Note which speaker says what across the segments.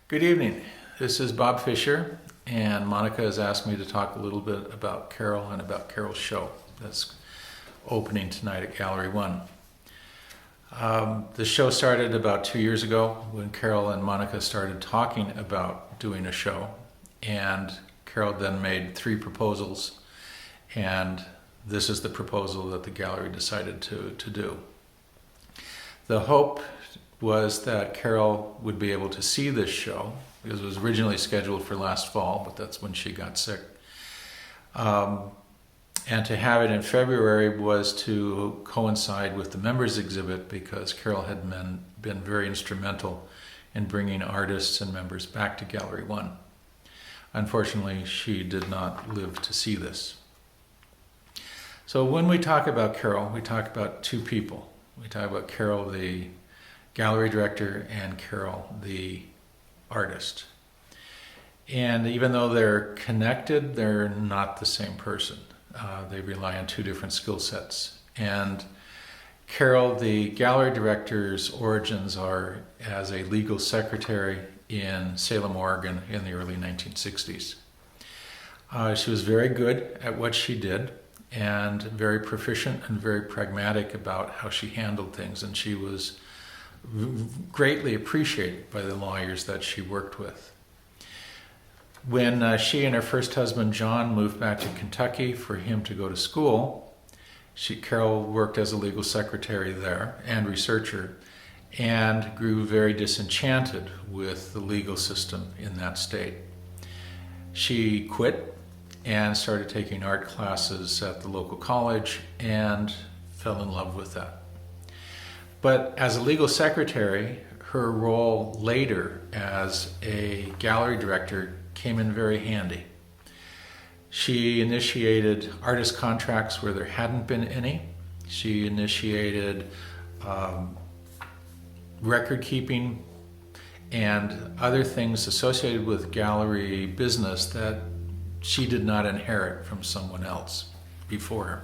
Speaker 1: Good evening. This is Bob Fisher, and Monica has asked me to talk a little bit about Carol and about Carol's show that's opening tonight at Gallery 1. The show started about 2 years ago when Carol and Monica started talking about doing a show, and Carol then made 3 proposals, and this is the proposal that the gallery decided to do. The hope was that Carol would be able to see this show, because it was originally scheduled for last fall, but that's when she got sick. And to have it in February was to coincide with the members exhibit, because Carol had been very instrumental in bringing artists and members back to Gallery 1. Unfortunately, she did not live to see this. So when we talk about Carol, we talk about 2 people. We talk about Carol, the gallery director, and Carol, the artist. And even though they're connected, they're not the same person. They rely on 2 different skill sets. And Carol, the gallery director's origins are as a legal secretary in Salem, Oregon in the early 1960s. She was very good at what she did and very proficient and very pragmatic about how she handled things. And she was greatly appreciated by the lawyers that she worked with. When she and her first husband John moved back to Kentucky for him to go to school, Carol worked as a legal secretary there and researcher, and grew very disenchanted with the legal system in that state. She quit and started taking art classes at the local college and fell in love with that. But as a legal secretary, her role later as a gallery director came in very handy. She initiated artist contracts where there hadn't been any. She initiated record keeping and other things associated with gallery business that she did not inherit from someone else before her.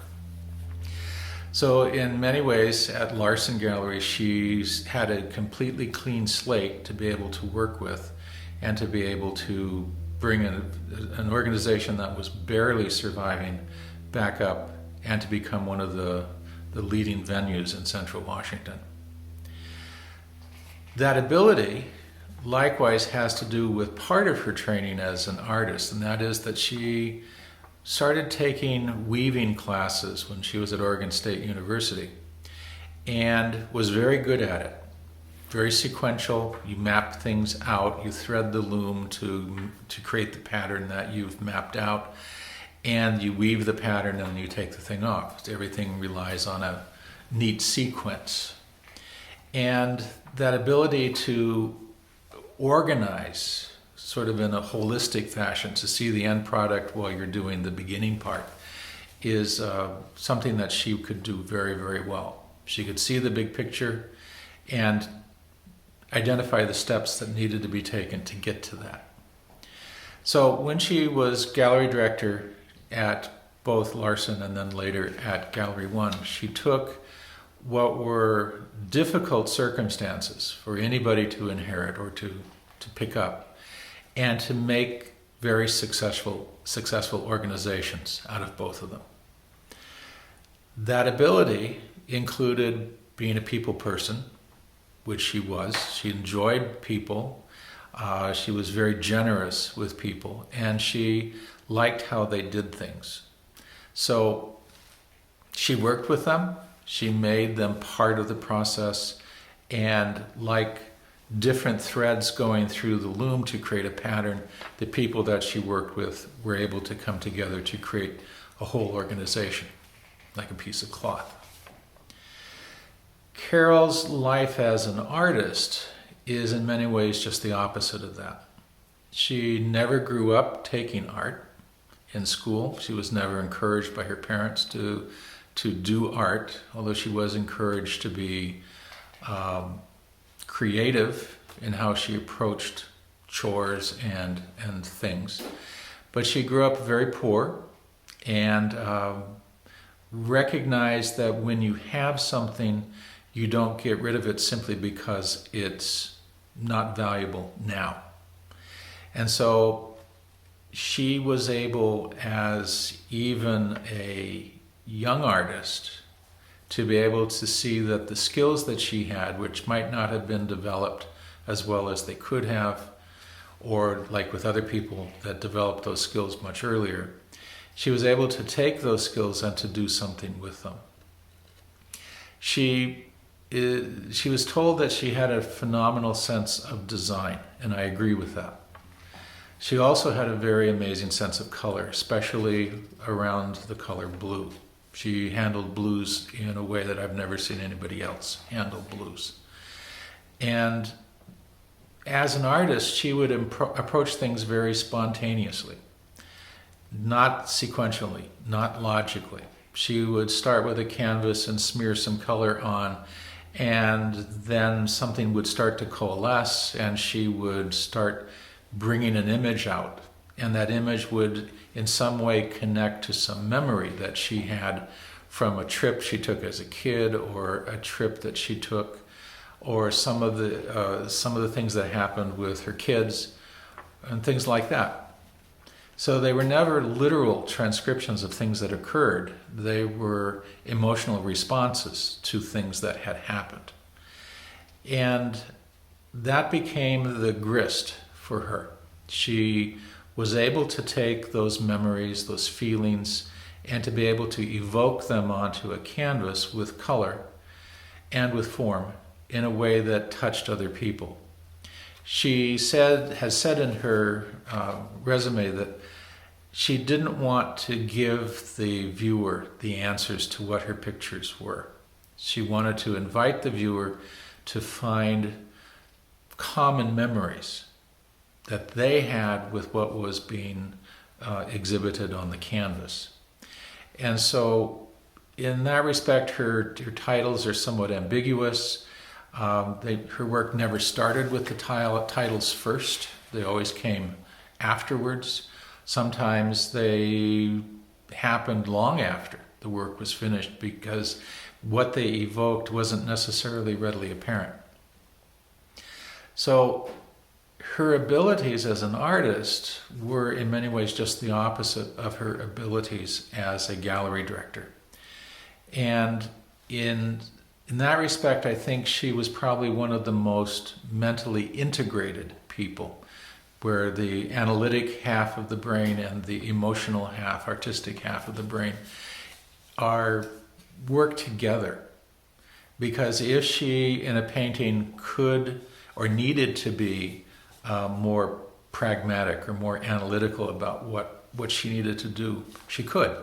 Speaker 1: So in many ways at Larson Gallery, she's had a completely clean slate to be able to work with and to be able to bring an organization that was barely surviving back up and to become one of the leading venues in Central Washington. That ability likewise has to do with part of her training as an artist, and that is that she started taking weaving classes when she was at Oregon State University and was very good at it. Very sequential. You map things out, you thread the loom to create the pattern that you've mapped out, and you weave the pattern and you take the thing off. Everything relies on a neat sequence. And that ability to organize sort of in a holistic fashion, to see the end product while you're doing the beginning part, is something that she could do very, very well. She could see the big picture and identify the steps that needed to be taken to get to that. So when she was gallery director at both Larson and then later at Gallery 1, she took what were difficult circumstances for anybody to inherit or to pick up, and to make very successful organizations out of both of them. That ability included being a people person, which she was. She enjoyed people. She was very generous with people, and she liked how they did things. So she worked with them. She made them part of the process, and like different threads going through the loom to create a pattern, the people that she worked with were able to come together to create a whole organization, like a piece of cloth. Carol's life as an artist is in many ways just the opposite of that. She never grew up taking art in school. She was never encouraged by her parents to do art, although she was encouraged to be creative in how she approached chores and things. But she grew up very poor and recognized that when you have something, you don't get rid of it simply because it's not valuable now. And so she was able, as even a young artist, to be able to see that the skills that she had, which might not have been developed as well as they could have, or like with other people that developed those skills much earlier, she was able to take those skills and to do something with them. She was told that she had a phenomenal sense of design, and I agree with that. She also had a very amazing sense of color, especially around the color blue. She handled blues in a way that I've never seen anybody else handle blues. And as an artist, she would approach things very spontaneously, not sequentially, not logically. She would start with a canvas and smear some color on, and then something would start to coalesce, and she would start bringing an image out. And that image would in some way connect to some memory that she had from a trip she took as a kid, or a trip that she took, or some of the things that happened with her kids, and things like that. So they were never literal transcriptions of things that occurred. They were emotional responses to things that had happened. And that became the grist for her. She was able to take those memories, those feelings, and to be able to evoke them onto a canvas with color and with form in a way that touched other people. She has said in her resume that she didn't want to give the viewer the answers to what her pictures were. She wanted to invite the viewer to find common memories that they had with what was being exhibited on the canvas. And so in that respect, her titles are somewhat ambiguous. Her work never started with the titles first. They always came afterwards. Sometimes they happened long after the work was finished because what they evoked wasn't necessarily readily apparent. So her abilities as an artist were in many ways just the opposite of her abilities as a gallery director. And in that respect, I think she was probably one of the most mentally integrated people, where the analytic half of the brain and the emotional half, artistic half of the brain, work together. Because if she, in a painting, could or needed to be more pragmatic or more analytical about what she needed to do, she could.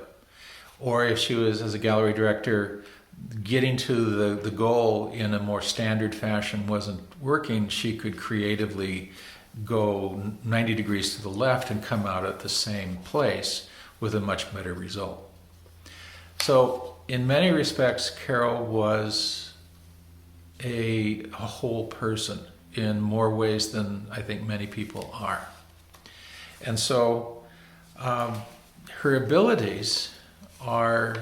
Speaker 1: Or if she was, as a gallery director, getting to the goal in a more standard fashion wasn't working, she could creatively go 90 degrees to the left and come out at the same place with a much better result. So in many respects, Carol was a whole person in more ways than I think many people are. And so her abilities are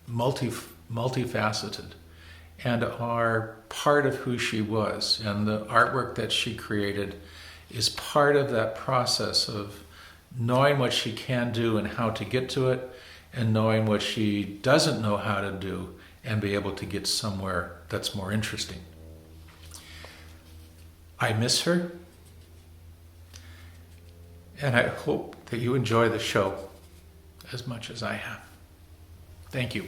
Speaker 1: multifaceted and are part of who she was. And the artwork that she created is part of that process of knowing what she can do and how to get to it, and knowing what she doesn't know how to do and be able to get somewhere that's more interesting. I miss her, and I hope that you enjoy the show as much as I have. Thank you.